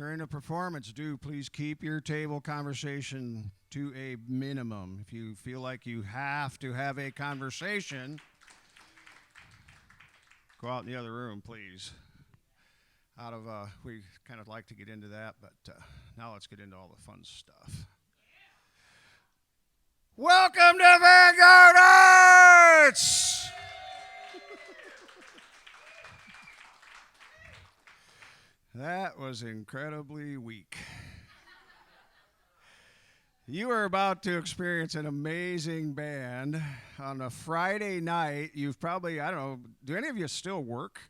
during the performance, do please keep your table conversation to a minimum. If you feel like you have to have a conversation, go out in the other room, please. We kind of like to get into that, but now let's get into all the fun stuff. Welcome to Vangarde Arts! That was incredibly weak. You are about to experience an amazing band on a Friday night. You've probably, I don't know, do any of you still work?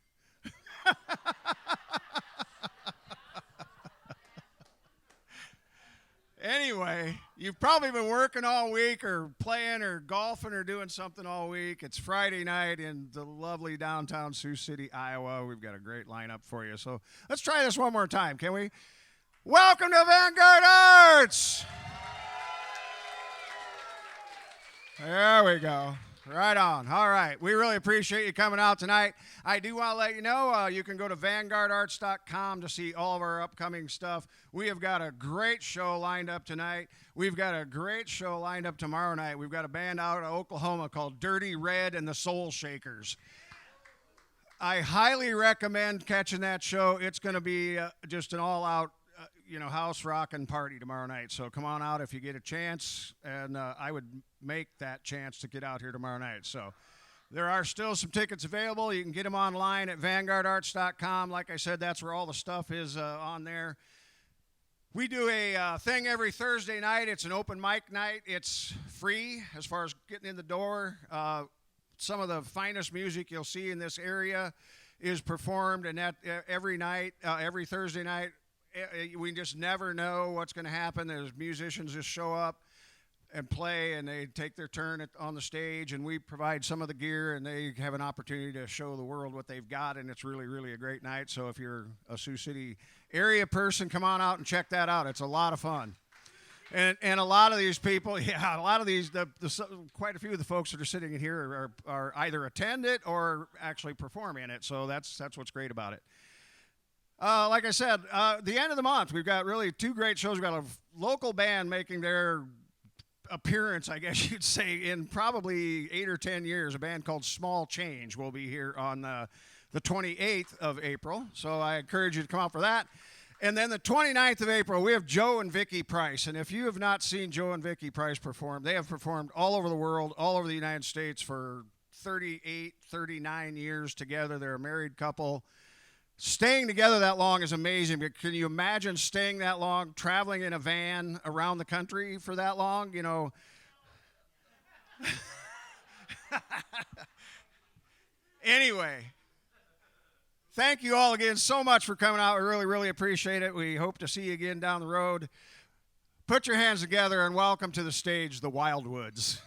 Anyway, you've probably been working all week or playing or golfing or doing something all week. It's Friday night in the lovely downtown Sioux City, Iowa. We've got a great lineup for you. So let's try this one more time, can we? Welcome to Vangarde Arts! There we go. Right on. All right. We really appreciate you coming out tonight. I do want to let you know you can go to vangardearts.com to see all of our upcoming stuff. We have got a great show lined up tonight. We've got a great show lined up tomorrow night. We've got a band out of Oklahoma called Dirty Red and the Soul Shakers. I highly recommend catching that show. It's going to be just an all-out house rockin' party tomorrow night. So come on out if you get a chance, and I would make that chance to get out here tomorrow night. So there are still some tickets available. You can get them online at vangardearts.com. Like I said, that's where all the stuff is on there. We do a thing every Thursday night. It's an open mic night. It's free as far as getting in the door. Some of the finest music you'll see in this area is performed, and that every night, every Thursday night. We just never know what's going to happen. There's musicians just show up and play, and they take their turn on the stage, and we provide some of the gear, and they have an opportunity to show the world what they've got, and it's really, really a great night. So if you're a Sioux City area person, come on out and check that out. It's a lot of fun. And a lot of these people, quite a few of the folks that are sitting in here are either attend it or actually perform in it. So that's what's great about it. Like I said, the end of the month, we've got really two great shows. We've got a local band making their appearance, I guess you'd say, in probably 8 or 10 years. A band called Small Change will be here on the 28th of April. So I encourage you to come out for that. And then the 29th of April, we have Joe and Vicki Price. And if you have not seen Joe and Vicki Price perform, they have performed all over the world, all over the United States for 38, 39 years together. They're a married couple. Staying together that long is amazing, but can you imagine staying that long, traveling in a van around the country for that long? Anyway, thank you all again so much for coming out. We really, really appreciate it. We hope to see you again down the road. Put your hands together and welcome to the stage the Wildwoods.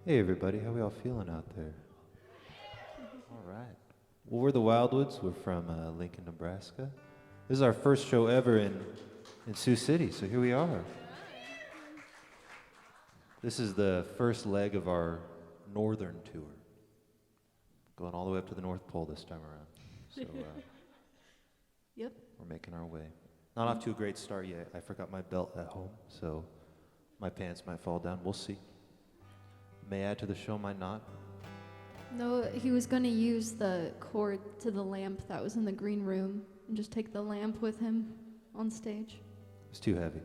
Hey everybody, how we all feeling out there? All right. Well, we're the Wildwoods. We're from Lincoln, Nebraska. This is our first show ever in Sioux City, so here we are. This is the first leg of our northern tour. Going all the way up to the North Pole this time around. So Yep. We're making our way. Not off to a great start yet. I forgot my belt at home, so my pants might fall down. We'll see. May add to the show, might not. No, he was going to use the cord to the lamp that was in the green room and just take the lamp with him on stage. It's too heavy.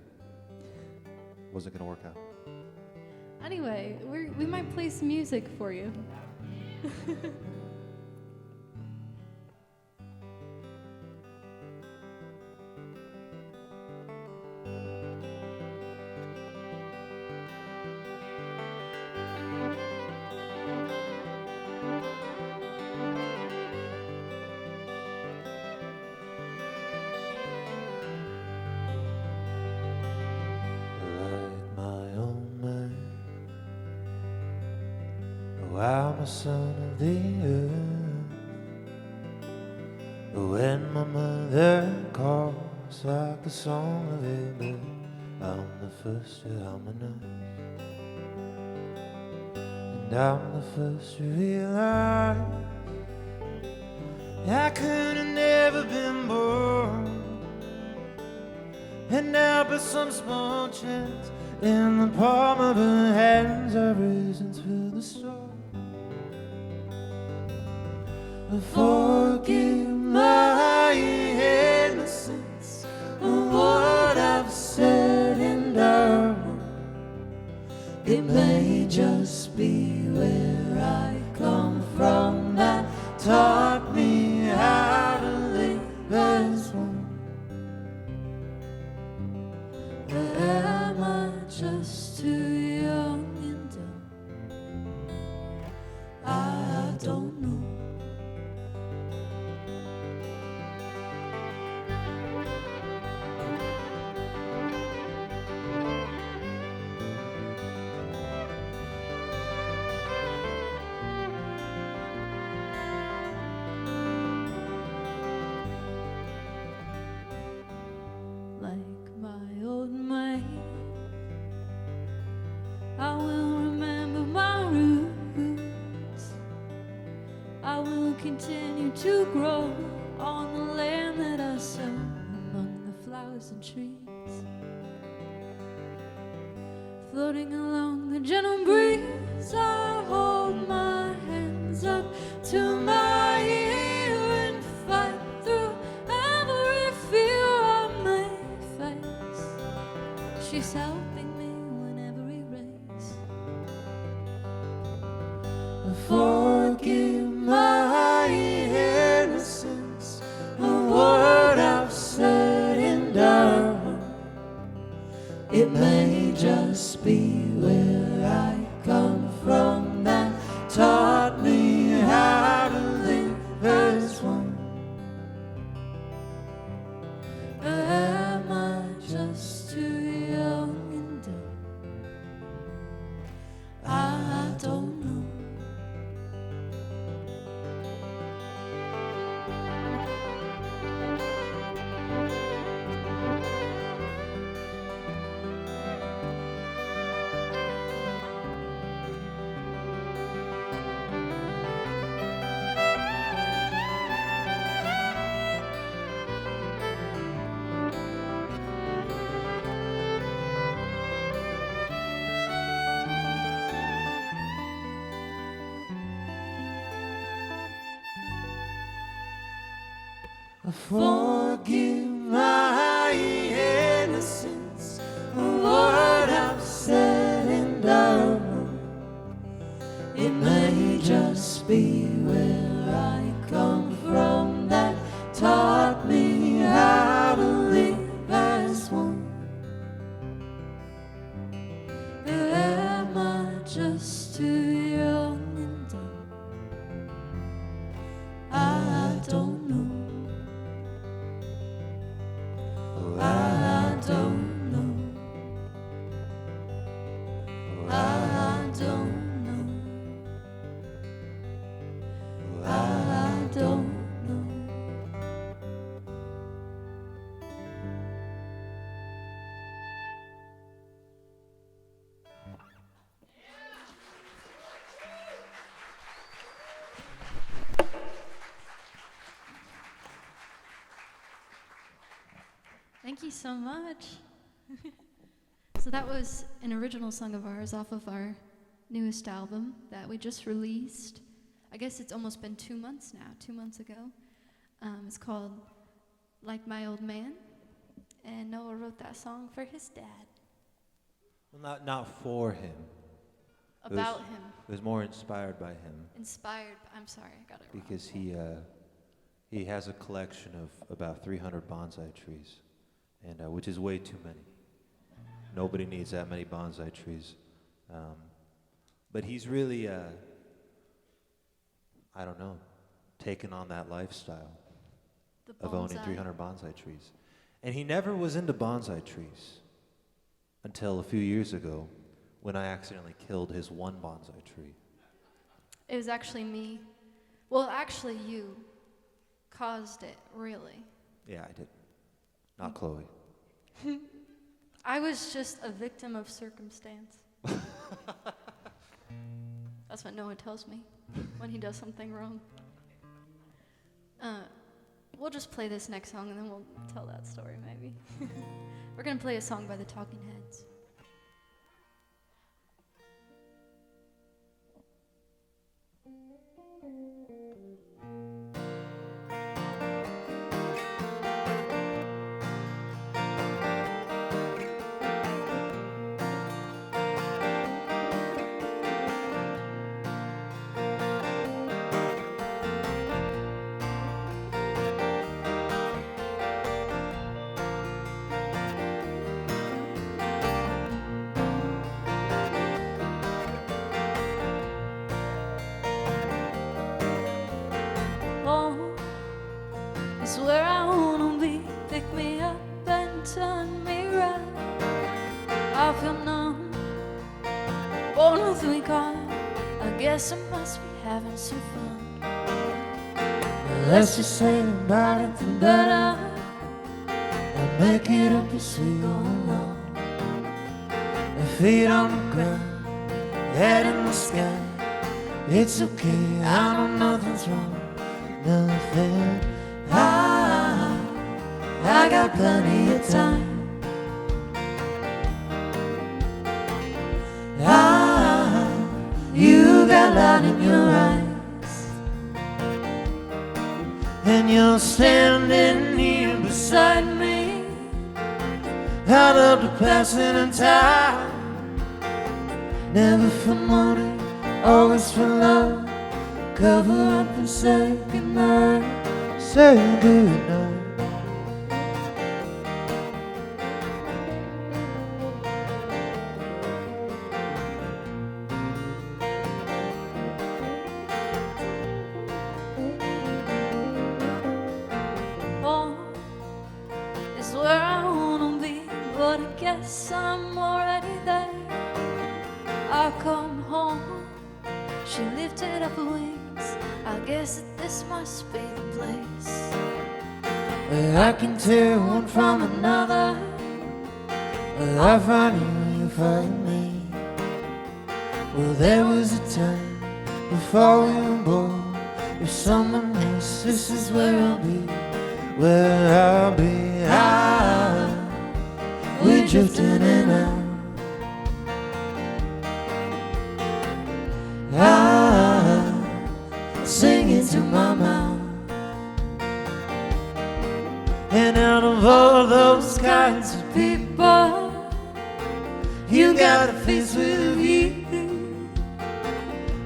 Wasn't going to work out. Anyway, we might play some music for you. I'm a son of the earth. When my mother calls like the song of a bird, I'm the first to harmonize. And And I'm the first to realize I could have never been born. And now but some small chance in the palm of her hands I've risen through the storm. Forgive my innocence of what I've said and done. It may just be where I come from that taught me how to live as one. Am I just too young and dumb? I don't know. Like my old mate, I will remember my roots. I will continue to grow on the land that I sow, among the flowers and trees. Floating along the gentle breeze, I hold my hands up to my ear and fight through every fear I may face. She's helping me whenever we race. Forgive my innocence of what I've said and done. It may just be where I come from that taught me how to live as one. Am I just too young and dumb? I don't know. Forgive my innocence of what I've said and done. It may just be where I come from that taught me how to live as one. Am I just too young and dumb? I don't know. I don't know. I don't know. I don't know. Thank you so much. So that was an original song of ours off of our newest album that we just released. I guess it's almost been 2 months now, 2 months ago. It's called Like My Old Man. And Noah wrote that song for his dad. Well, not for him. About him. It was more inspired by him. Inspired, I'm sorry, I got it wrong. Because he has a collection of about 300 bonsai trees, and which is way too many. Nobody needs that many bonsai trees. But he's really, I don't know, taken on that lifestyle of owning 300 bonsai trees. And he never was into bonsai trees until a few years ago when I accidentally killed his one bonsai tree. It was actually me. Well, actually you caused it, really. Yeah, I did. Not Chloe. I was just a victim of circumstance. That's That's what Noah tells me when he does something wrong. We'll just play this next song and then we'll tell that story maybe. We're gonna play a song by the Talking Heads. It's where I wanna be. Pick me up and turn me right. I feel numb, born with weak heart. I guess I must be having some fun. Well, let's just say about it and better, and make it up as we go along. My feet on the ground, head in the sky. It's okay, I know nothing's wrong. Nothing. I got plenty of time. You got light in your eyes, and you're standing here beside me. I love to pass in time, never for money, always for love. Cover up and say goodnight, say goodnight. Is where I wanna be, but I guess I'm already there. I come home, she lifted up her wings. I guess that this must be the place where I can tear one from another, where I find you, you find me. Well, there was a time before we were born. If someone else, this is where I'll be. Where I'll be, we're drifting in and out, singing to my mouth. And out of all those kinds of people, you got a face with you.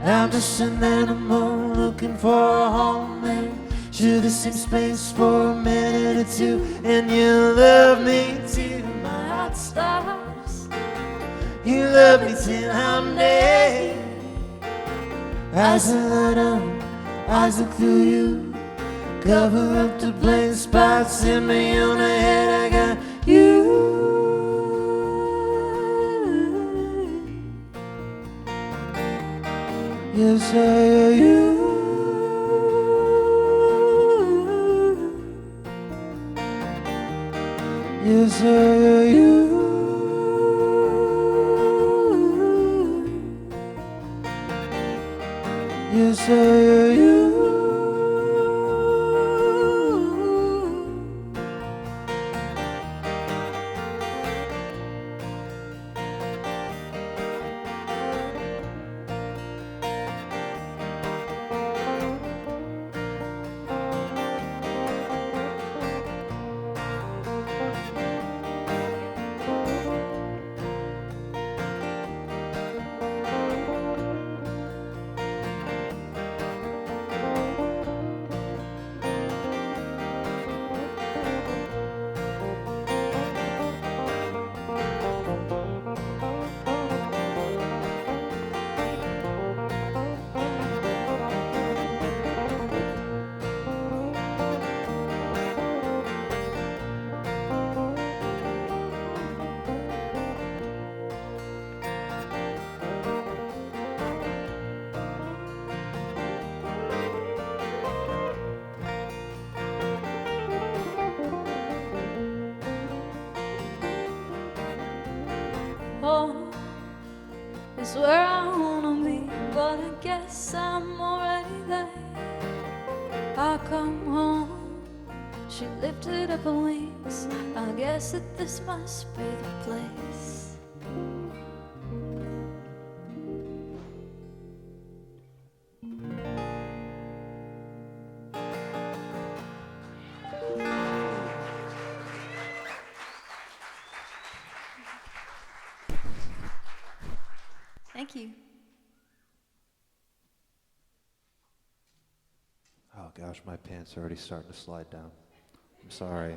I'm just an animal looking for a home there. Share the same space for a minute or two, and you love me till my heart stops. You love me till I'm dead. Eyes are light up, eyes look through you. Cover up the blank spots in me on the head. I got you. Yes, I got you. Yes, I got you. Yes, I got you. guess I'm already there. I come home, she lifted up her wings. I guess that this must be the place. Thank you. Oh gosh, my pants are already starting to slide down. I'm sorry.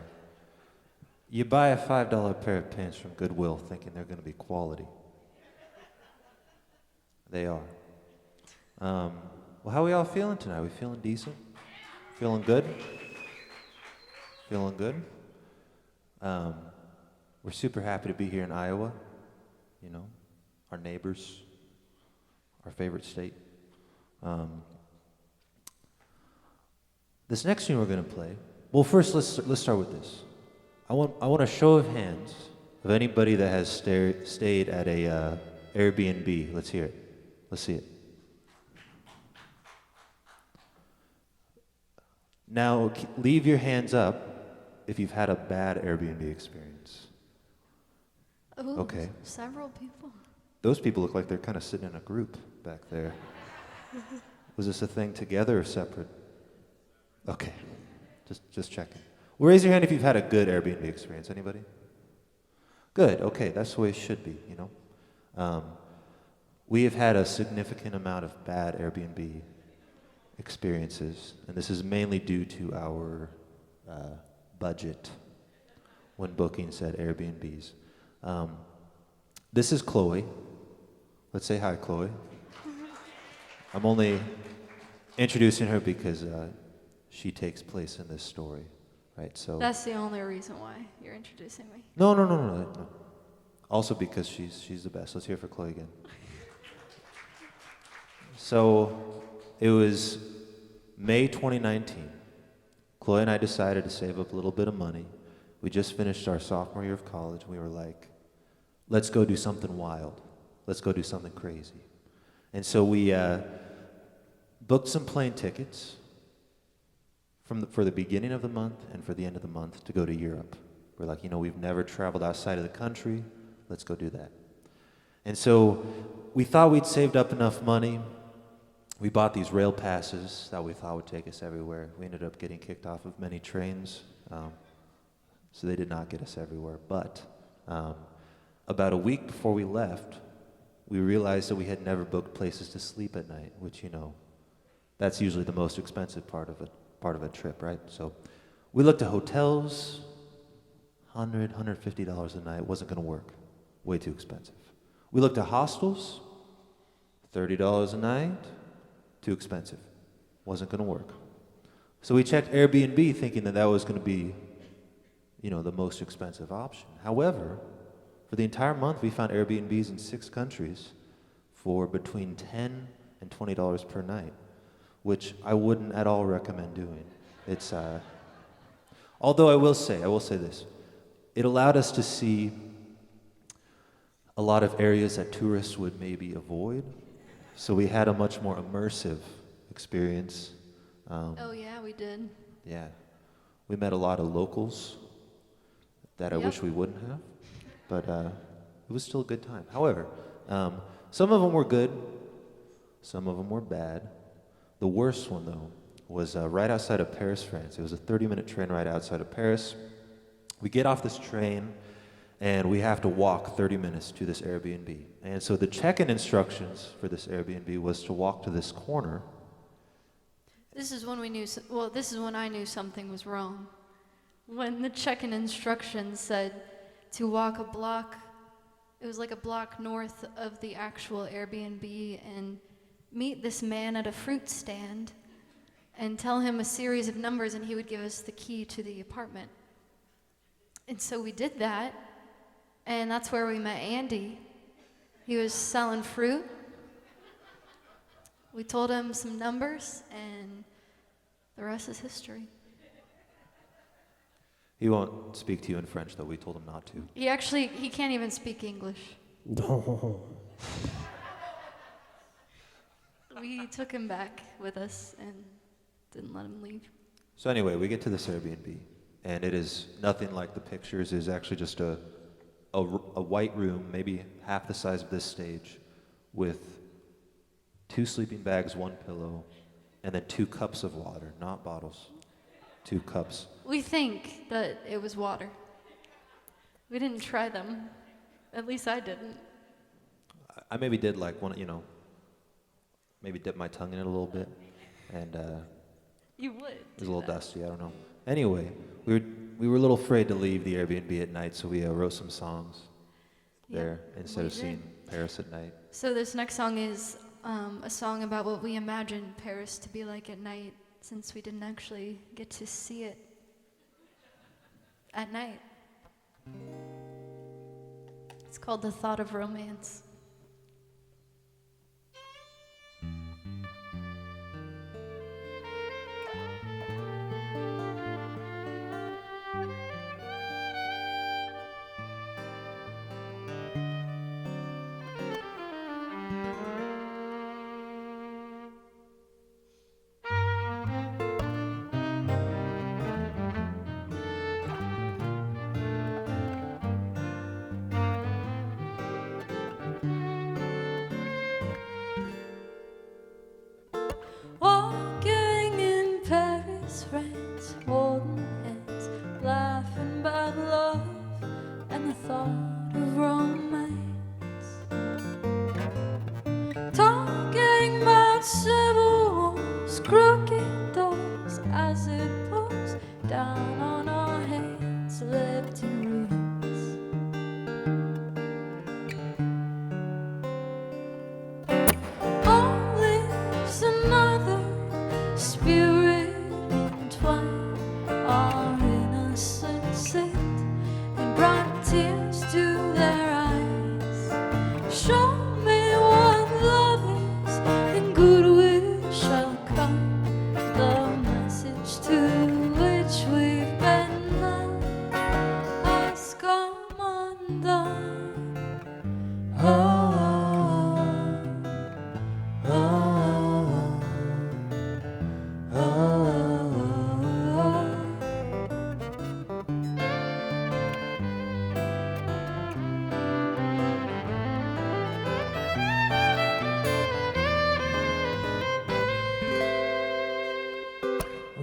You buy a $5 pair of pants from Goodwill thinking they're going to be quality. They are. Well, how are we all feeling tonight? We feeling decent? Feeling good? Feeling good? We're super happy to be here in Iowa, you know, our neighbors, our favorite state. This next tune we're going to play, well, first let's start with this. I want a show of hands of anybody that has stayed at a Airbnb. Let's hear it. Let's see it. Now, leave your hands up if you've had a bad Airbnb experience. Oh, Okay. Several people. Those people look like they're kind of sitting in a group back there. Was this a thing together or separate? Okay, just checking. Well, raise your hand if you've had a good Airbnb experience. Anybody? Good. Okay, that's the way it should be. You know, we have had a significant amount of bad Airbnb experiences, and this is mainly due to our budget when booking said Airbnbs. This is Chloe. Let's say hi, Chloe. I'm only introducing her because she takes place in this story, right? So That's the only reason why you're introducing me. no. Also because she's the best. Let's hear it for Chloe again. So it was May 2019. Chloe and I decided to save up a little bit of money. We just finished our sophomore year of college, and we were like, let's go do something wild. Let's go do something crazy. And so we booked some plane tickets for the beginning of the month and for the end of the month to go to Europe. We're like, you know, we've never traveled outside of the country. Let's go do that. And so we thought we'd saved up enough money. We bought these rail passes that we thought would take us everywhere. We ended up getting kicked off of many trains, so they did not get us everywhere. But about a week before we left, we realized that we had never booked places to sleep at night, which, you know, that's usually the most expensive part of a trip, right? So we looked at hotels, $100, $150 a night. Wasn't going to work. Way too expensive. We looked at hostels, $30 a night. Too expensive. Wasn't going to work. So we checked Airbnb thinking that was going to be, you know, the most expensive option. However, for the entire month, we found Airbnbs in 6 countries for between $10 and $20 per night, which I wouldn't at all recommend doing. It's, although I will say this, it allowed us to see a lot of areas that tourists would maybe avoid. So we had a much more immersive experience. Oh yeah, we did. Yeah. We met a lot of locals that I wish we wouldn't have, but it was still a good time. However, some of them were good, some of them were bad. The worst one, though, was right outside of Paris, France. It was a 30-minute train ride outside of Paris. We get off this train, and we have to walk 30 minutes to this Airbnb. And so the check-in instructions for this Airbnb was to walk to this corner. This is when we knew. This is when I knew something was wrong. When the check-in instructions said to walk a block, it was like a block north of the actual Airbnb, and meet this man at a fruit stand, and tell him a series of numbers, and he would give us the key to the apartment. And so we did that. And that's where we met Andy. He was selling fruit. We told him some numbers, and the rest is history. He won't speak to you in French, though. We told him not to. He can't even speak English. We took him back with us and didn't let him leave. So anyway, we get to this Airbnb, and it is nothing like the pictures. It is actually just a white room, maybe half the size of this stage, with 2 sleeping bags, 1 pillow, and then 2 cups of water, not bottles. 2 cups. We think that it was water. We didn't try them. At least I didn't. I maybe did like one, maybe dip my tongue in it a little bit, and You would. it was a little dusty. I don't know. Anyway, we were a little afraid to leave the Airbnb at night, so we wrote some songs there instead we of seeing Paris at night. So this next song is a song about what we imagine Paris to be like at night, since we didn't actually get to see it at night. It's called The Thought of Romance. Walking in Paris, friends holding hands, laughing about love and the thought of romance. Talking about civil wars, crooked doors as it pours down on our heads, left in ruins. Oh, lives another spirit entwined, our innocent sit and brought tears to their eyes. Show me what love is, and goodwill shall come. The message to which we've been led has come undone. Oh,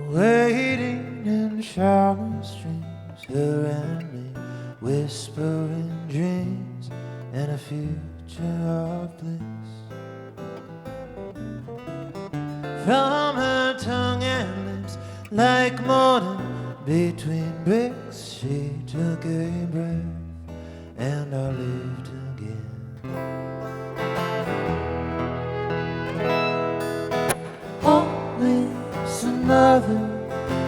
Waiting in shower streams, her and me, whispering dreams and a future of bliss. From her tongue and lips, like morning between bricks, she took a breath and I lived again. Oh, lives another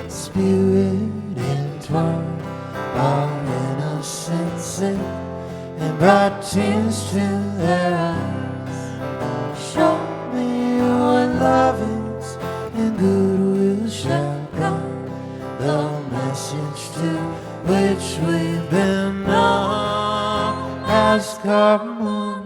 spirit entwined, our innocent sin and brought tears to their eyes. Show me what love is, and goodwill shall come. The message to which we've been known has come undone.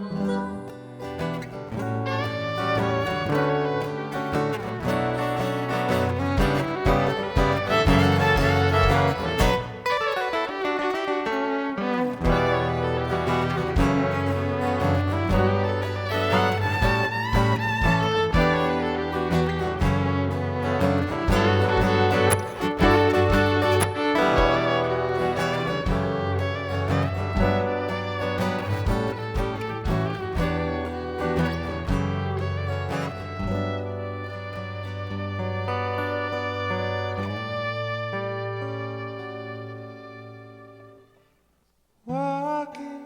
Walking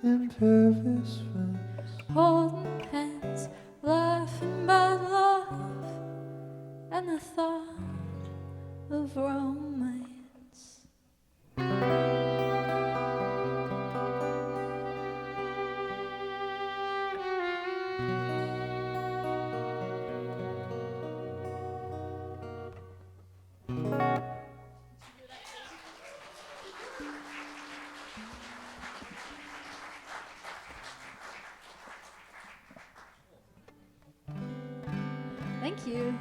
in Paris, friends, holding hands, laughing about love and the thought of romance. Thank you.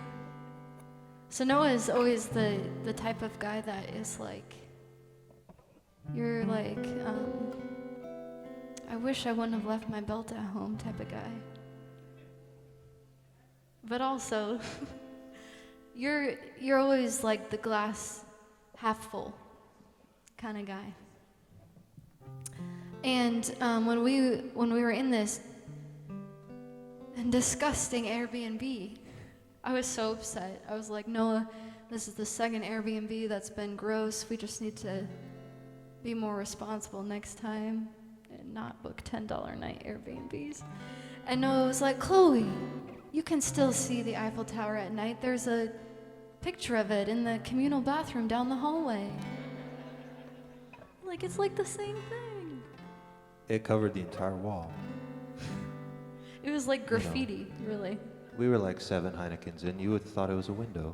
So Noah is always the type of guy that is like, you're like, I wish I wouldn't have left my belt at home type of guy. But also, you're always like the glass half full kind of guy. And when we were in this disgusting Airbnb, I was so upset. I was like, Noah, this is the second Airbnb that's been gross. We just need to be more responsible next time and not book $10 a night Airbnbs. And Noah was like, Chloe, you can still see the Eiffel Tower at night. There's a picture of it in the communal bathroom down the hallway. Like, it's like the same thing. It covered the entire wall. It was like graffiti, really. We were like 7 Heinekens in. You would have thought it was a window.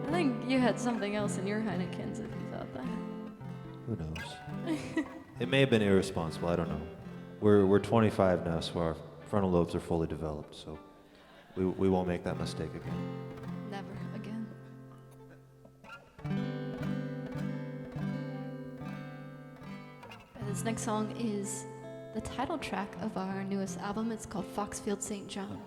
I think you had something else in your Heinekens if you thought that. Who knows? It may have been irresponsible. I don't know. We're 25 now, so our frontal lobes are fully developed. So we won't make that mistake again. Never again. And this next song is the title track of our newest album. It's called Foxfield St. John.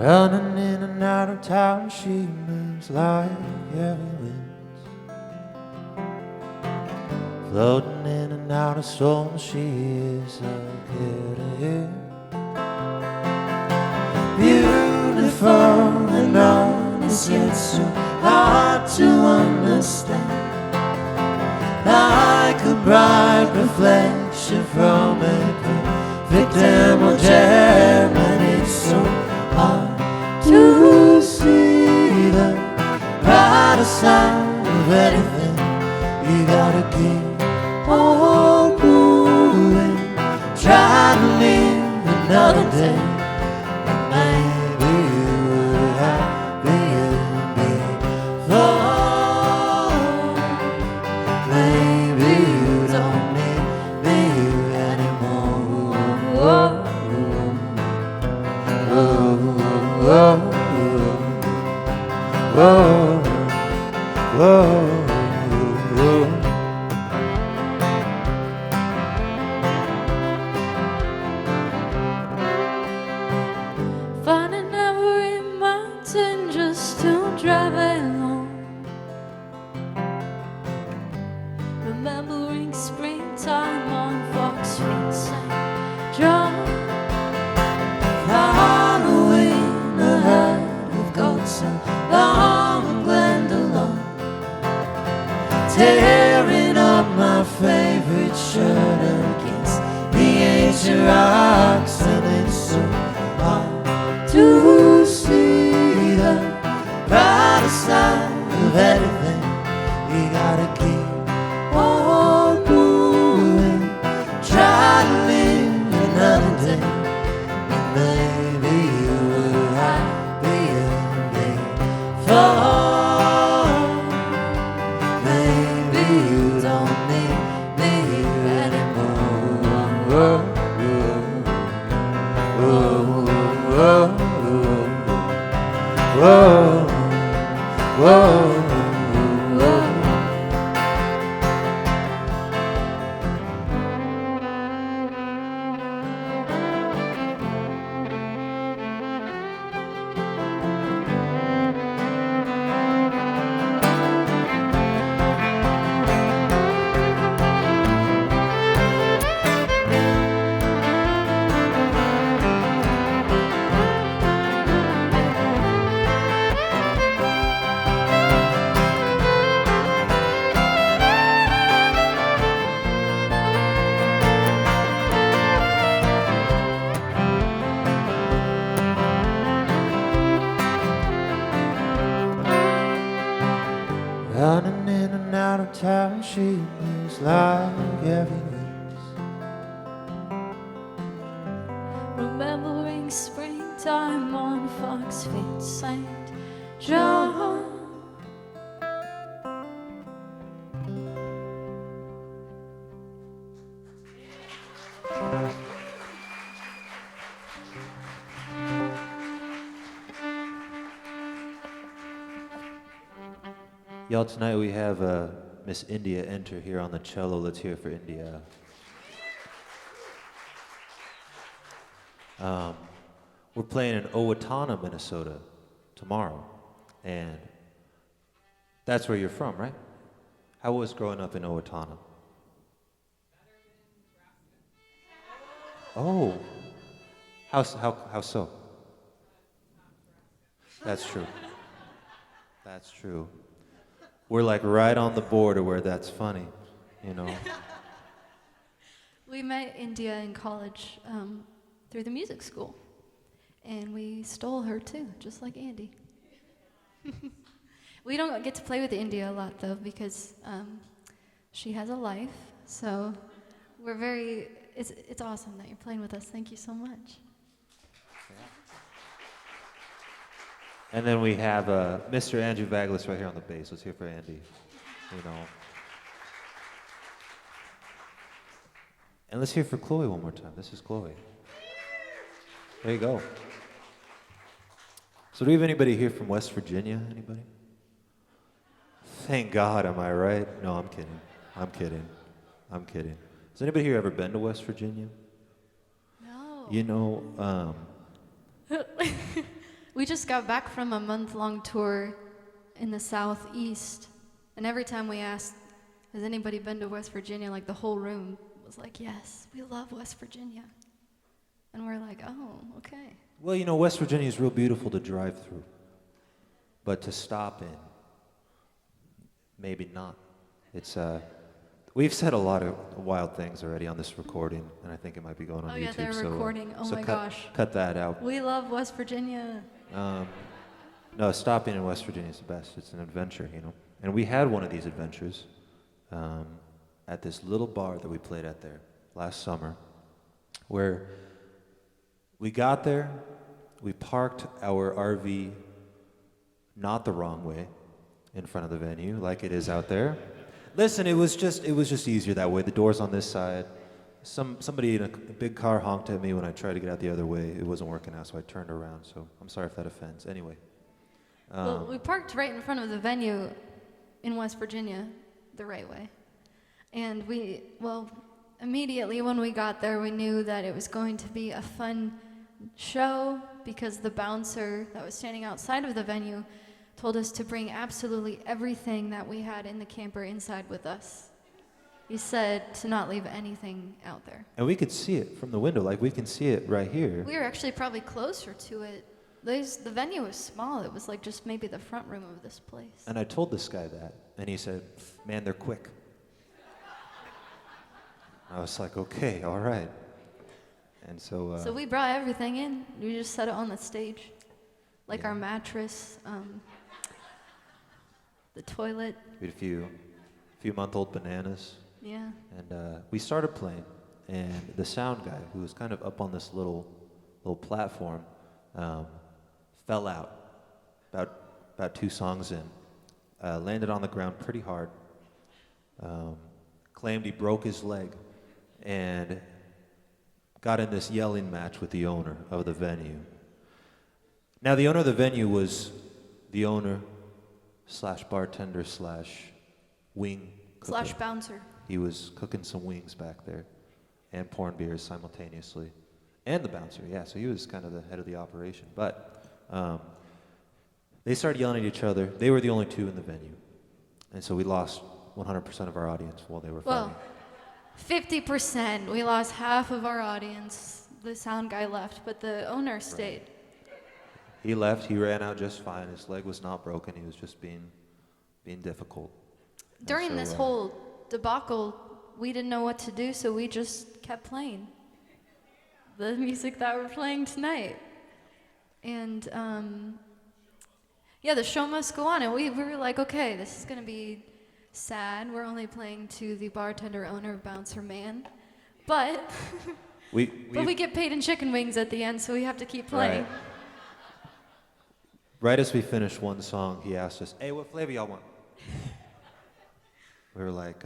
Running in and out of town, she moves like heavy winds. Floating in and out of storms, she is like here to here. Beautiful and honest, yet so hard to understand. Like a bright reflection from a perfect emerald gem, and it's so hard to see the brighter side of anything. You gotta keep on moving, try to live another day. And maybe you were happy before. Maybe you don't need me anymore. Whoa, whoa, whoa. Finding every mountain just to drive along. Remembering springtime on Foxfield St. John. Following a herd of goats along Glendalough, tearing up my favorite shirt against the ancient rocks, and it's so hard to see the brighter side of anything. You gotta keep on moving, try to live another day. Maybe you were happier before. Maybe you don't need me anymore. Whoa, whoa, whoa. running in and out of town. She moves like every week. Remembering springtime on Fox Fit St. John. Y'all, tonight we have Miss India enter here on the cello. Let's hear it for India. We're playing in Owatonna, Minnesota tomorrow, and that's where you're from, right? How was growing up in Owatonna? Oh, how so? That's true. That's true. We're like right on the border where that's funny, you know. We met India in college through the music school, and we stole her too, just like Andy. We don't get to play with India a lot though, because she has a life. So we're very. It's awesome that you're playing with us. Thank you so much. And then we have Mr. Andrew Vaglis right here on the bass. Let's hear for Andy. You know. And let's hear for Chloe one more time. This is Chloe. There you go. So do we have anybody here from West Virginia? Anybody? Thank God, am I right? No, I'm kidding. I'm kidding. I'm kidding. Has anybody here ever been to West Virginia? No. You know, We just got back from a month-long tour in the Southeast, and every time we asked, has anybody been to West Virginia, like the whole room was like, yes, we love West Virginia. And we're like, oh, okay. well, you know, West Virginia is real beautiful to drive through, but to stop in, maybe not. It's we've said a lot of wild things already on this recording, and I think it might be going on Oh YouTube. yeah, they're so, recording. Oh so my cut, gosh. cut that out. We love West Virginia. No, stopping in West Virginia is the best. It's an adventure, you know. And we had one of these adventures at this little bar that we played at there last summer, where we got there, we parked our RV not the wrong way in front of the venue, like it is out there. Listen, it was just easier that way. The door's on this side. Somebody in a big car honked at me when I tried to get out the other way. It wasn't working out, so I turned around. So I'm sorry if that offends. Anyway. Well, we parked right in front of the venue in West Virginia, the right way. And immediately when we got there, we knew that it was going to be a fun show because the bouncer that was standing outside of the venue told us to bring absolutely everything that we had in the camper inside with us. He said to not leave anything out there. And we could see it from the window, like we can see it right here. We were actually probably closer to it. The venue was small. It was like just maybe the front room of this place. And I told this guy that, and he said, man, they're quick. I was like, okay, all right. And so... So we brought everything in. We just set it on the stage. Like Yeah. our mattress, the toilet. we had a few month-old bananas. Yeah. And we started playing, and the sound guy, who was kind of up on this little platform, fell out about 2 songs in, landed on the ground pretty hard, claimed he broke his leg, and got in this yelling match with the owner of the venue. Now, the owner of the venue was the owner / bartender / wing cooker. / bouncer. He was cooking some wings back there and pouring beers simultaneously. And the bouncer, yeah, so he was kind of the head of the operation. But they started yelling at each other. They were the only 2 in the venue. And so we lost 100% of our audience while they were Well, fighting. 50%. We lost half of our audience. The sound guy left, but the owner stayed. He left. He ran out just fine. His leg was not broken. He was just being difficult. And During so, this whole debacle, we didn't know what to do, so we just kept playing the music that we're playing tonight. And yeah, the show must go on. And we were like, okay, this is going to be sad. We're only playing to the bartender, owner, bouncer, man. But but we get paid in chicken wings at the end, so we have to keep playing. Right as we finished one song, he asked us, "Hey, what flavor y'all want?" We were like,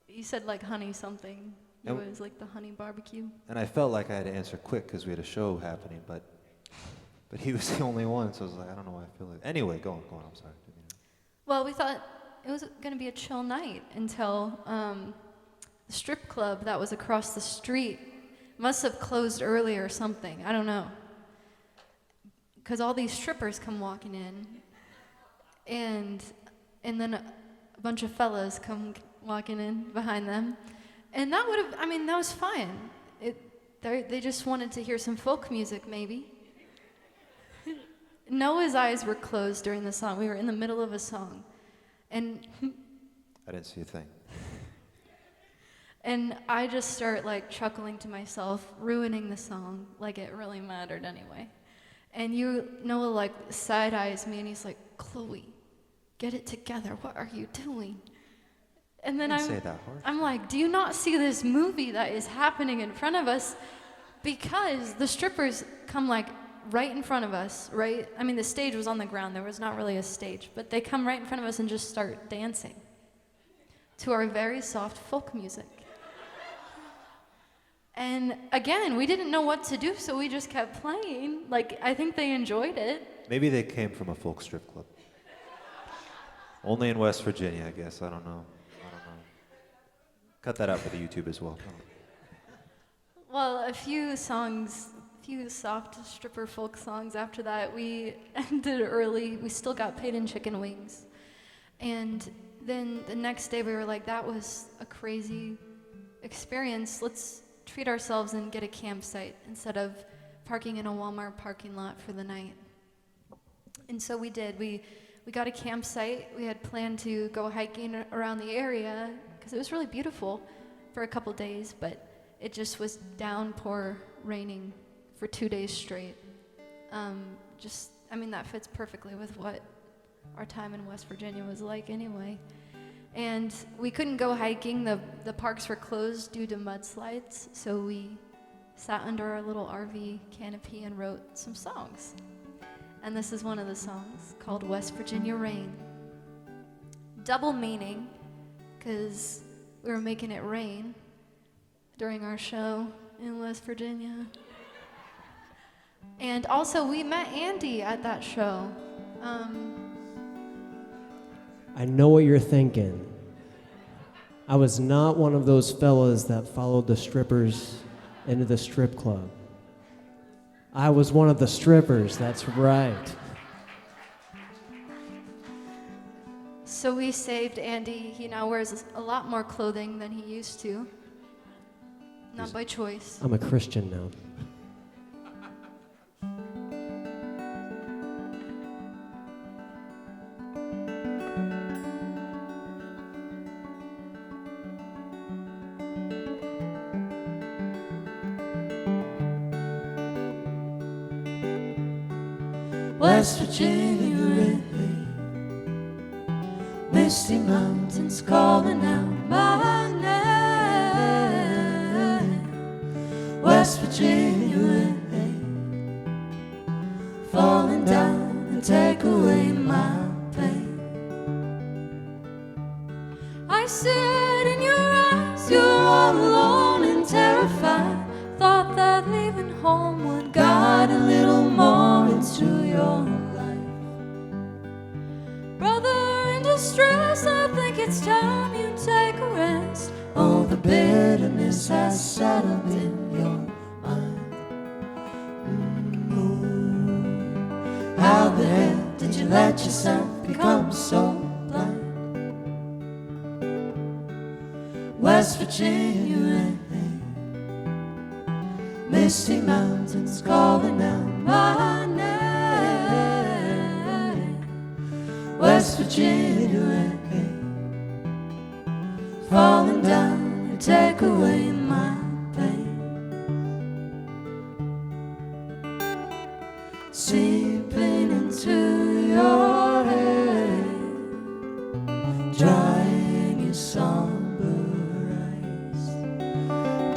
You said like honey something. It And- was like the honey barbecue. and I felt like I had to answer quick because we had a show happening, but he was the only one, so I was like, I don't know why I feel like. Anyway, go on, I'm sorry. Well, we thought it was going to be a chill night until the strip club that was across the street must have closed early or something. I don't know. Because all these strippers come walking in, and then a bunch of fellas come walking in behind them. And that would have, I mean, that was fine. They just wanted to hear some folk music, maybe. Noah's eyes were closed during the song. We were in the middle of a song. And I didn't see a thing. And I just start like chuckling to myself, ruining the song like it really mattered anyway. And Noah like side eyes me and he's like, "Chloe, get it together. What are you doing?" And then Didn't say that harsh. I'm like, "Do you not see this movie that is happening in front of us?" Because the strippers come like right in front of us, right? I mean, the stage was on the ground. There was not really a stage, but they come right in front of us and just start dancing to our very soft folk music. And again, we didn't know what to do, so we just kept playing. Like, I think they enjoyed it. Maybe they came from a folk strip club. Only in West Virginia, I guess. I don't know. Cut that out for the YouTube as well. Well, a few soft stripper folk songs after that, we ended early. We still got paid in chicken wings. And then the next day we were like, that was a crazy experience. Let's treat ourselves and get a campsite instead of parking in a Walmart parking lot for the night. And so we did. We got a campsite. We had planned to go hiking around the area because it was really beautiful for a couple days, but it just was downpour raining for 2 days straight. That fits perfectly with what our time in West Virginia was like anyway. And we couldn't go hiking. The parks were closed due to mudslides, so we sat under our little RV canopy and wrote some songs. And this is one of the songs called West Virginia Rain. Double meaning, because we were making it rain during our show in West Virginia. And also, we met Andy at that show. I know what you're thinking. I was not one of those fellas that followed the strippers into the strip club. I was one of the strippers, that's right. So we saved Andy. He now wears a lot more clothing than he used to. Not by choice. I'm a Christian now. West Virginia rain, misty mountains calling out my name. West Virginia rain, falling down and take away my pain. I see it in your eyes, you're all alone and terrified. Thought that leaving home would guide a little more into your life. Brother in distress, I think it's time you take a rest. All the bitterness has settled in your mind. How the hell did you let yourself become so blind? West Virginia rain, misty mountains calling out my name. West Virginia rain, falling down to take away my pain. Seeping into drying your somber eyes.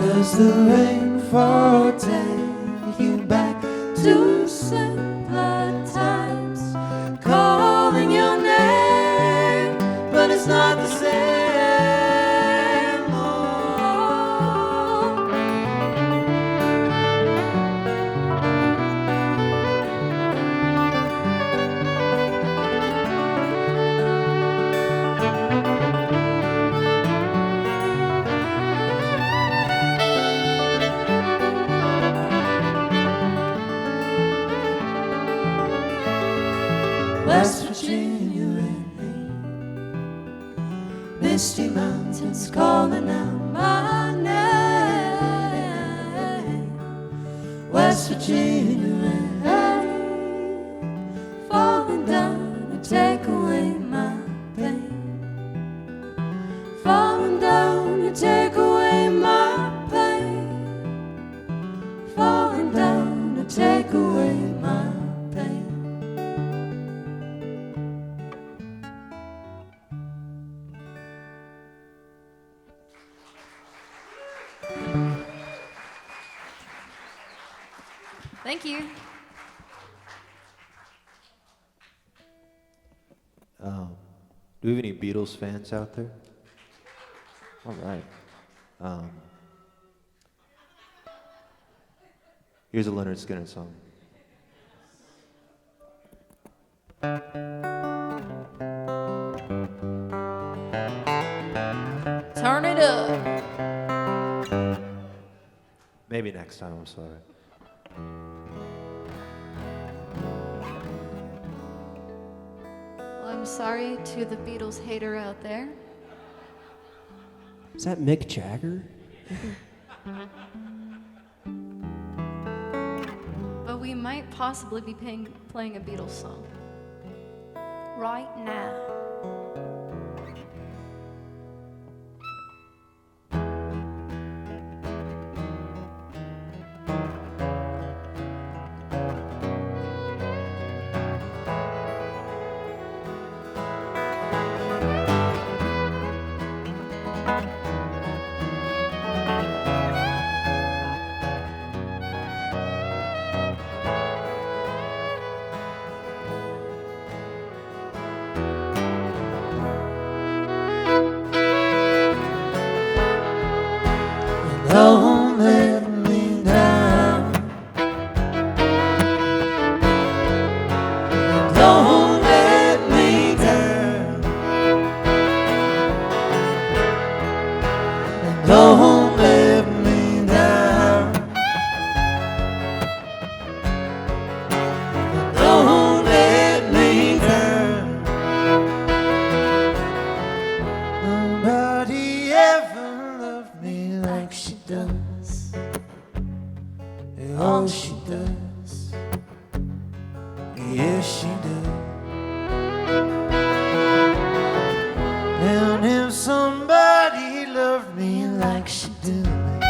Does the rain fall take you back to simpler times? Calling your name, but it's not the same. West Virginia rain, misty mountains calling out my name. West Virginia rain, falling down to take away my pain. Falling down to take away my pain. Falling down to take away my pain. Thank you. Do we have any Beatles fans out there? All right. Here's a Leonard Skinner song. Turn it up. Maybe next time, I'm sorry. Well, I'm sorry to the Beatles hater out there. Is that Mick Jagger? But we might possibly be playing a Beatles song right now. Don't let me down. Don't let me down. Don't let me down. Don't let me down. Nobody ever loved me like she does. And all she does, yes she does. And if somebody loved me like she do me,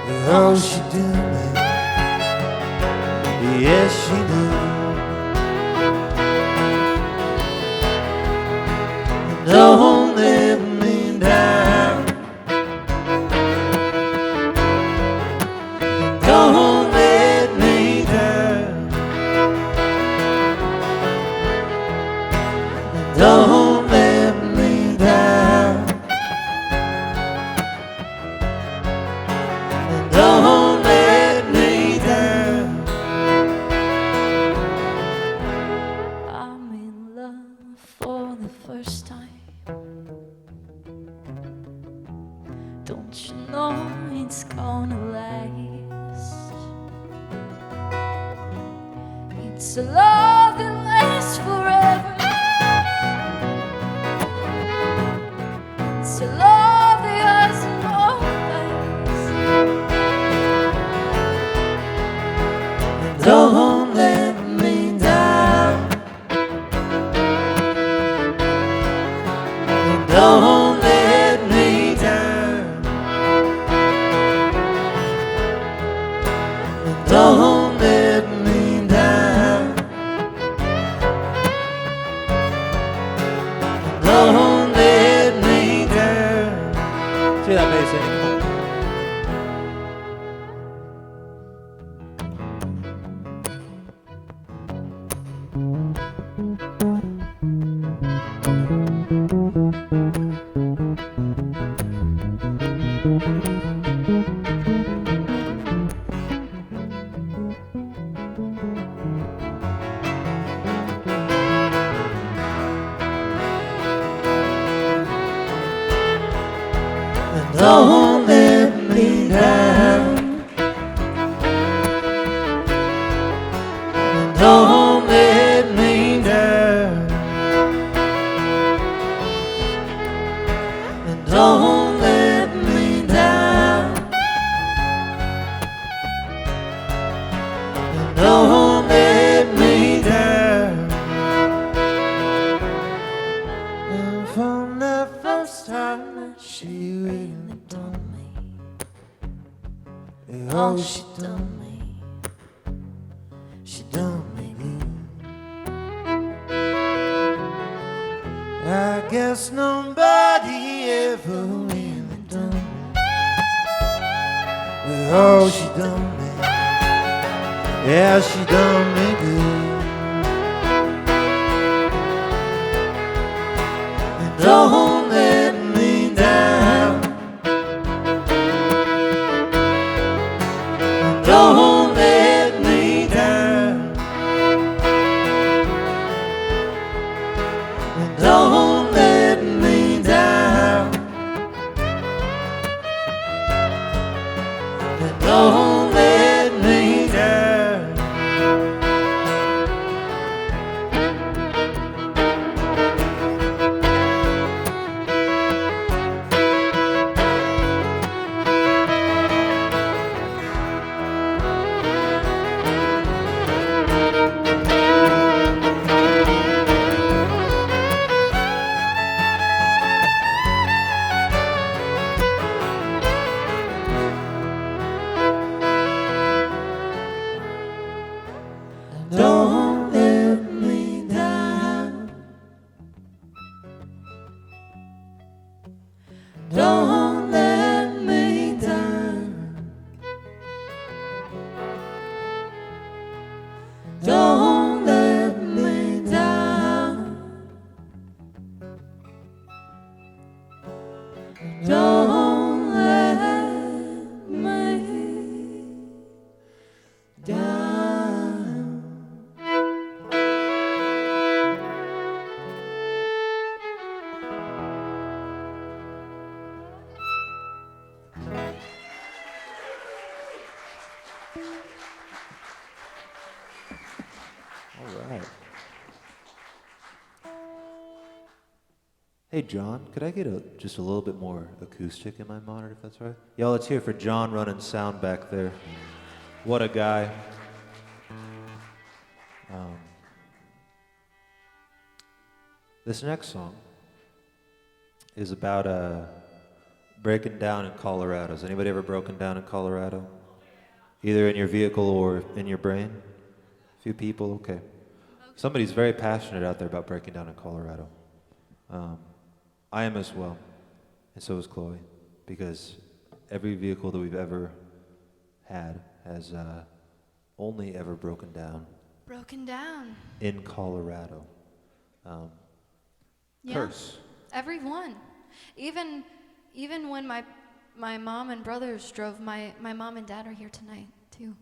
and all she do me, yes she do. Don't let me down. Don't let me down. Don't let me down. Don't let me down. I'm in love for the first time. Don't you know it's gonna last? It's a love that lasts forever. It's a love that has no place. Don't let me down. Don't let me down. Don't let me down. Don't let me down. Don't let me down. Don't let me down. Don't let me down. And from the first time that she really done me, oh, she done me. She done me good. I guess nobody ever really done me. Oh, she done me. Yeah, she done me good. And don't let me down. And don't let me down. And don't let me down. And don't let me down. Don't let me down. Don't let me down. Don't let me down. Don't let me down. All right. Hey, John, could I get just a little bit more acoustic in my monitor, if that's right? Y'all, let's hear for John running sound back there. What a guy. This next song is about breaking down in Colorado. Has anybody ever broken down in Colorado? Either in your vehicle or in your brain? A few people? Okay. Somebody's very passionate out there about breaking down in Colorado. I am as well, and so is Chloe, because every vehicle that we've ever had has only ever broken down Broken down. in Colorado. Yeah. Curse. Every one. Even when my mom and brothers drove, my mom and dad are here tonight, too.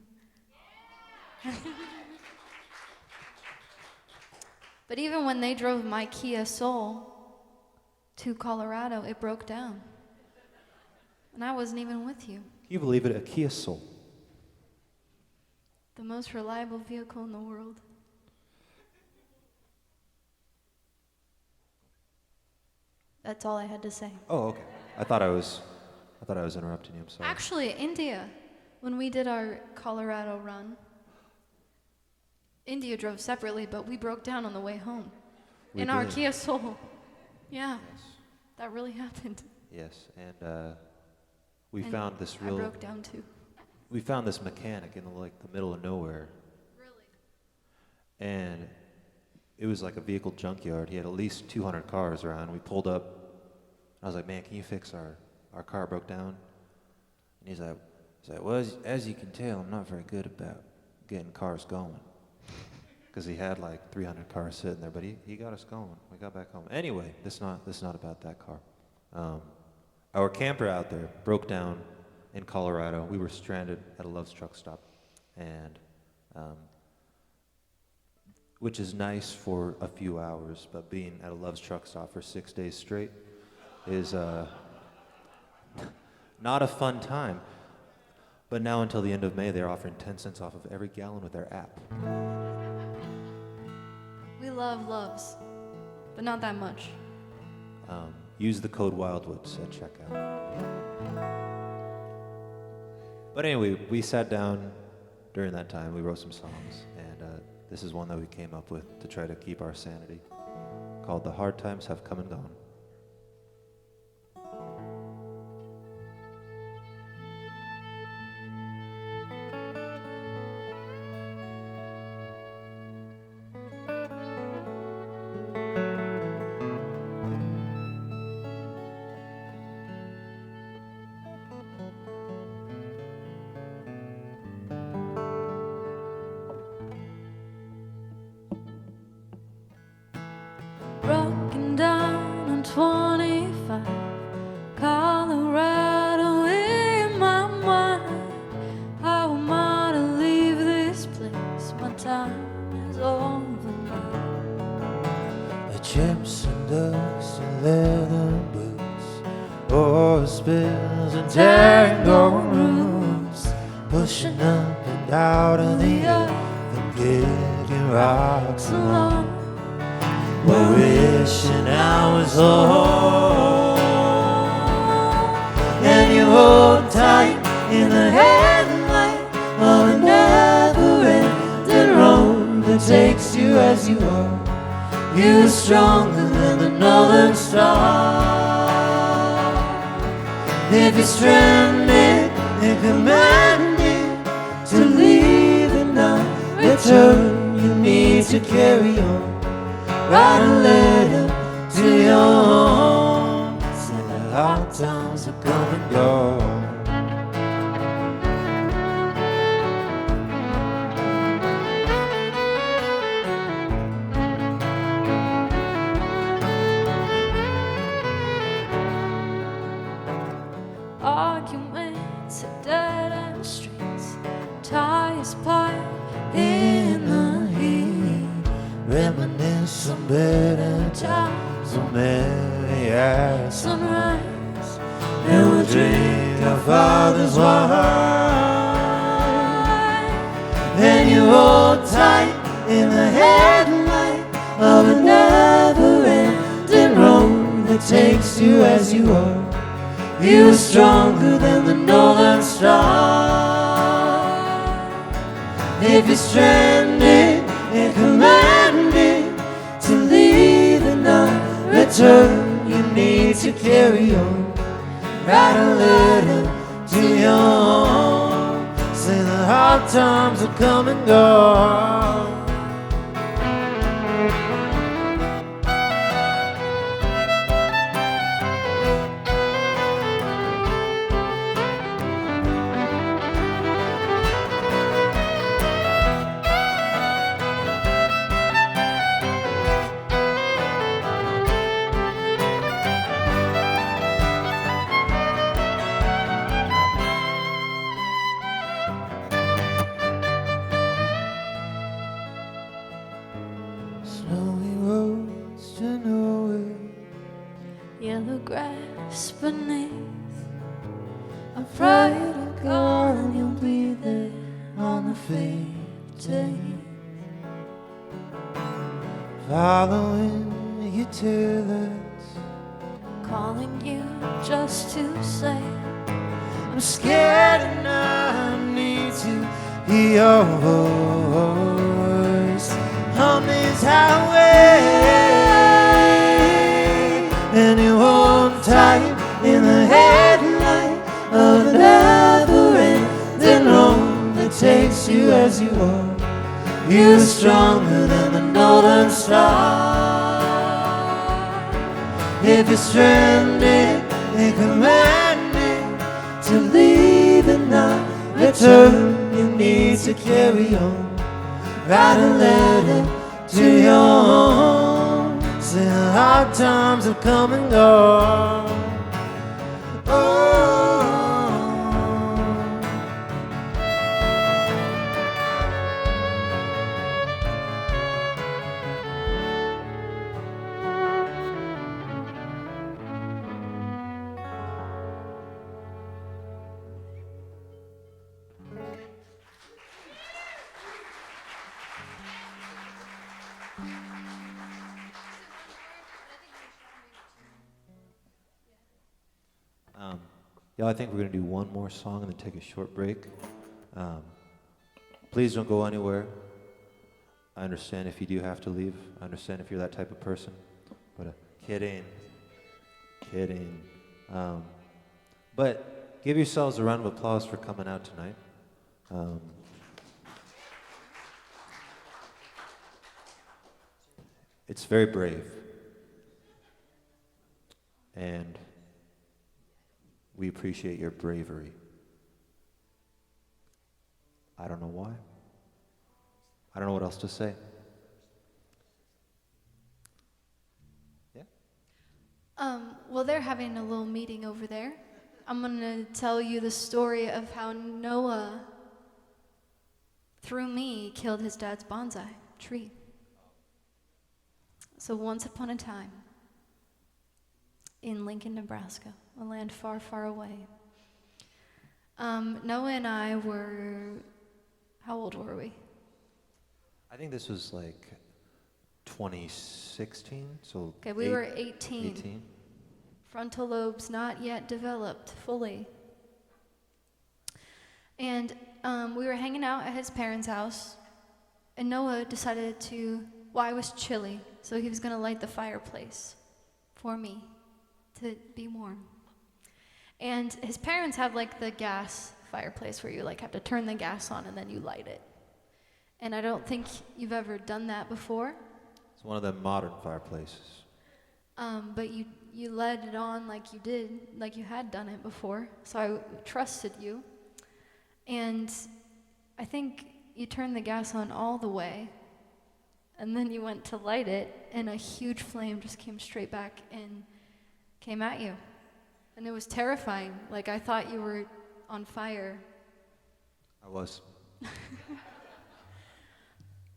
But even when they drove my Kia Soul to Colorado, it broke down. And I wasn't even with you. Can you believe it? A Kia Soul. The most reliable vehicle in the world. That's all I had to say. Oh, okay. I thought I was interrupting you. I'm sorry. Actually, India, when we did our Colorado run, India drove separately, but we broke down on the way home. We in our did. Kia Soul. Yeah, Yes. that really happened. Yes, and we And found this I broke down too. we found this mechanic in the middle of nowhere. Really? And it was like a vehicle junkyard. He had at least 200 cars around. We pulled up. I was like, man, can you fix our car broke down? And he's like, well, as you can tell, I'm not very good about getting cars going. Because he had like 300 cars sitting there, but he got us going. We got back home. Anyway, this is not about that car. Our camper out there broke down in Colorado. We were stranded at a Love's truck stop, and which is nice for a few hours, but being at a Love's truck stop for 6 days straight is Not a fun time. But now until the end of May, they're offering 10 cents off of every gallon with their app. We love loves, but not that much. Use the code Wildwoods at checkout. But anyway, we sat down during that time. We wrote some songs, and this is one that we came up with to try to keep our sanity, called The Hard Times Have Come and Gone. Broken down on 25, Colorado in my mind. How am I to leave this place? My time is over now. Chips and dust and leather boots, oil spills and tango roots, pushing up and out of the earth and kicking rocks along. We're wishing I was home, and you hold tight in the headlight of a never-ending road that takes you as you are. You are stronger than the northern star. If you're stranded and commanded to leave and not return, you need to carry on. Write a letter to your home, say the hard times have come and gone. Arguments at dead-end streets, tires piled in the heat. Reminisce on better times, on merry as Sunrise, and we'll drink our father's wine. And you hold tight in the headlight of a never-ending road that takes you as you are. You are stronger than the northern star. If you're stranded and commanded to leave and not return, you need to carry on. Write a letter to your home, say the hard times have come and gone. Snowy roads to nowhere, yellow grass beneath. I pray to God you'll be there on the 15th. following your tailors, Calling you just to say I'm scared and I need to hear your voice on this highway. And you hold tight in the headlight of a never-ending road that takes you as you are. You're stronger than the northern star. If you're stranded and commanded to leave and not return, you need to carry on. Write a letter to your home, say the hard times have come and gone. Oh. Yeah, I think we're going to do one more song and then take a short break. Please don't go anywhere. I understand if you do have to leave. I understand if you're that type of person. But kidding. But give yourselves a round of applause for coming out tonight. It's very brave. And we appreciate your bravery. I don't know why. I don't know what else to say. Yeah? Well, they're having a little meeting over there. I'm going to tell you the story of how Noah, through me, killed his dad's bonsai tree. So once upon a time, in Lincoln, Nebraska, a land far, far away, Noah and I were, how old were we? I think this was like 2016, so Okay, we were 18. 18. Frontal lobes not yet developed fully. And we were hanging out at his parents' house, and Noah decided I was chilly, so he was going to light the fireplace for me to be warm. And his parents have like the gas fireplace where you like have to turn the gas on and then you light it. And I don't think you've ever done that before. It's one of the modern fireplaces. But you led it on like you had done it before. So I trusted you. And I think you turned the gas on all the way. And then you went to light it, and a huge flame just came straight back and came at you. And it was terrifying. Like, I thought you were on fire. I was.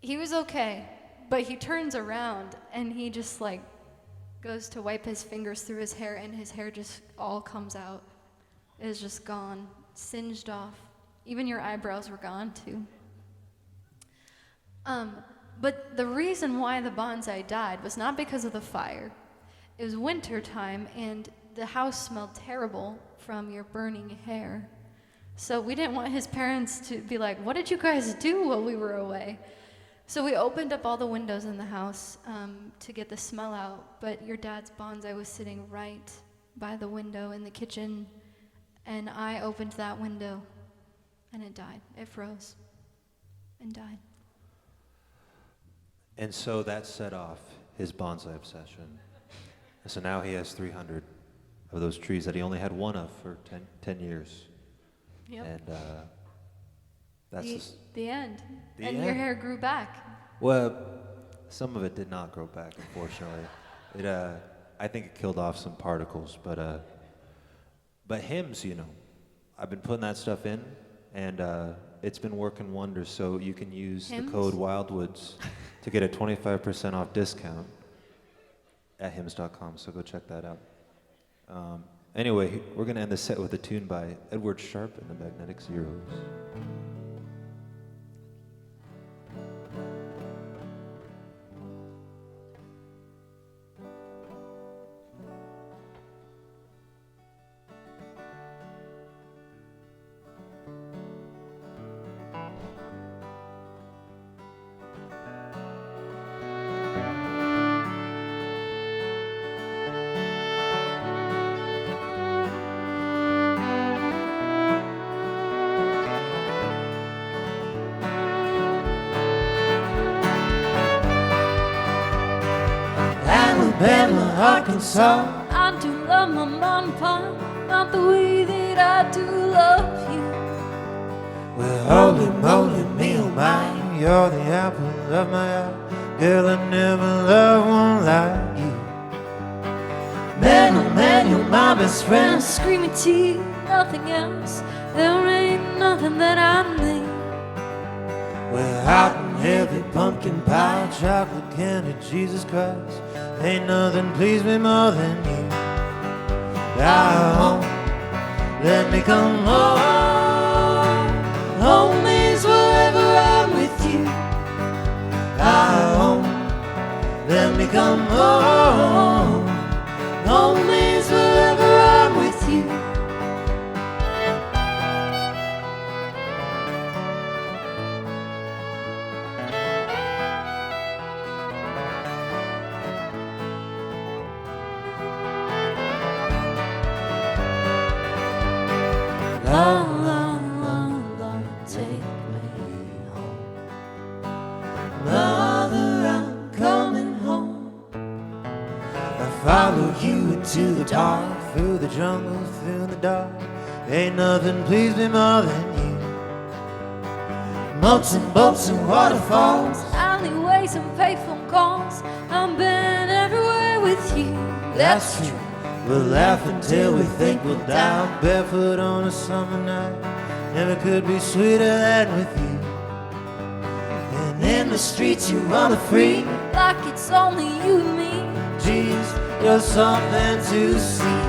He was okay, but he turns around, and he just, like, goes to wipe his fingers through his hair, and his hair just all comes out. It is just gone, singed off. Even your eyebrows were gone, too. But the reason why the bonsai died was not because of the fire. It was winter time, and the house smelled terrible from your burning hair. So we didn't want his parents to be like, what did you guys do while we were away? So we opened up all the windows in the house to get the smell out, but your dad's bonsai was sitting right by the window in the kitchen, and I opened that window, and it died. It froze and died. And so that set off his bonsai obsession. And so now he has 300 of those trees that he only had one of for 10 years. Yep. And that's the end. The and end. your hair grew back. Well, some of it did not grow back, unfortunately. I think it killed off some particles, but hymns, I've been putting that stuff in, and it's been working wonders. So you can use Hymns? the code Wildwoods to get a 25% off discount at hymns.com. So go check that out. Anyway, we're gonna end the set with a tune by Edward Sharpe and the Magnetic Zeros. Alabama, Arkansas. I do love my mom and pop, not the way that I do love you. Well, holy moly, me oh my, you're the apple of my eye. Girl, I never loved one like you. Man, oh man, you're my best friend. Screaming to you, nothing else. There ain't nothing that I need. Well, hot and heavy pumpkin pie, chocolate candy, Jesus Christ. Ain't nothing please me more than you. Home, let me come home. Home is wherever I'm with you. Home, let me come home. Home is wherever I'm with you. follow you into the dark, through the jungle, through the dark. Ain't nothing pleased me more than you. Moats and boats and waterfalls, alleyways and payphone calls. I've been everywhere with you. that's true. We'll laugh until we think we'll die, barefoot on a summer night. Never could be sweeter than with you. And in the streets you run free, Like it's only you and me. geez, you're something to see.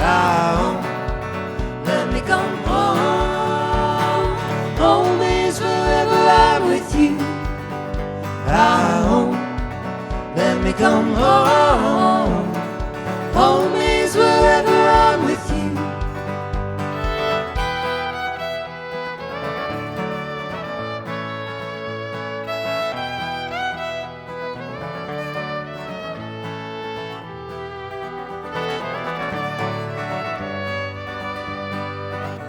Ah, let me come home. Home is wherever I'm with you. Ah, let me come home. Home is wherever I'm with you.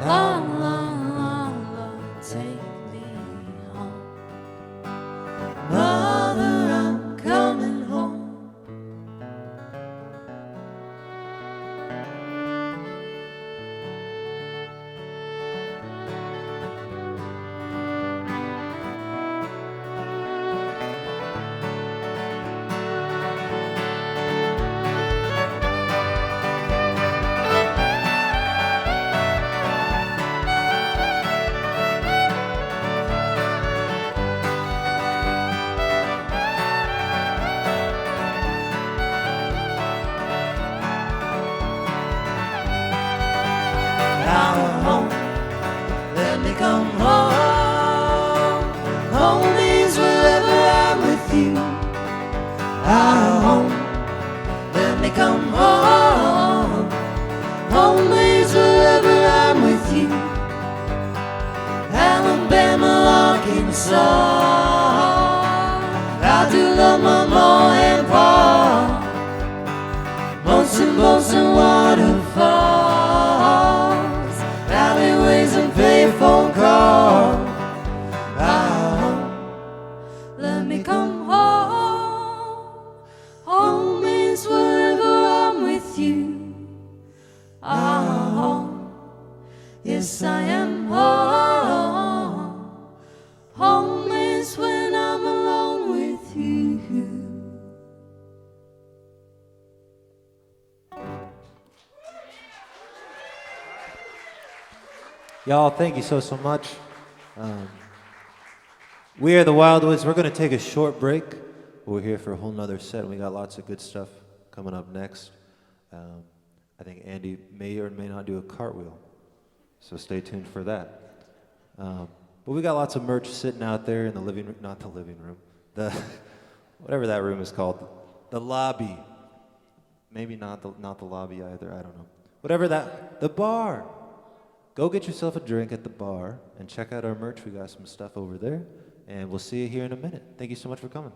La la la la, take me home. Mother, I'm coming home. Home, let me come home. Home is wherever I'm with you. Home, let me come home. Home is wherever I'm with you. Alabama, Arkansas, I do love my ma and pa. Boats and boats and waterfalls, alleyways and payphone calls. Ah, Let me come home. Home is wherever I'm with you. Home. Yes, I am home. Home is when I'm alone with you. Y'all, thank you so much. We are the Wildwoods. We're going to take a short break. We're here for a whole nother set, and we got lots of good stuff coming up next. I think Andy may or may not do a cartwheel, so stay tuned for that. But we got lots of merch sitting out there in the living room, not the living room, the whatever that room is called, the lobby. Maybe not the lobby either. I don't know. Whatever that, the bar. Go get yourself a drink at the bar and check out our merch. We got some stuff over there, and we'll see you here in a minute. Thank you so much for coming.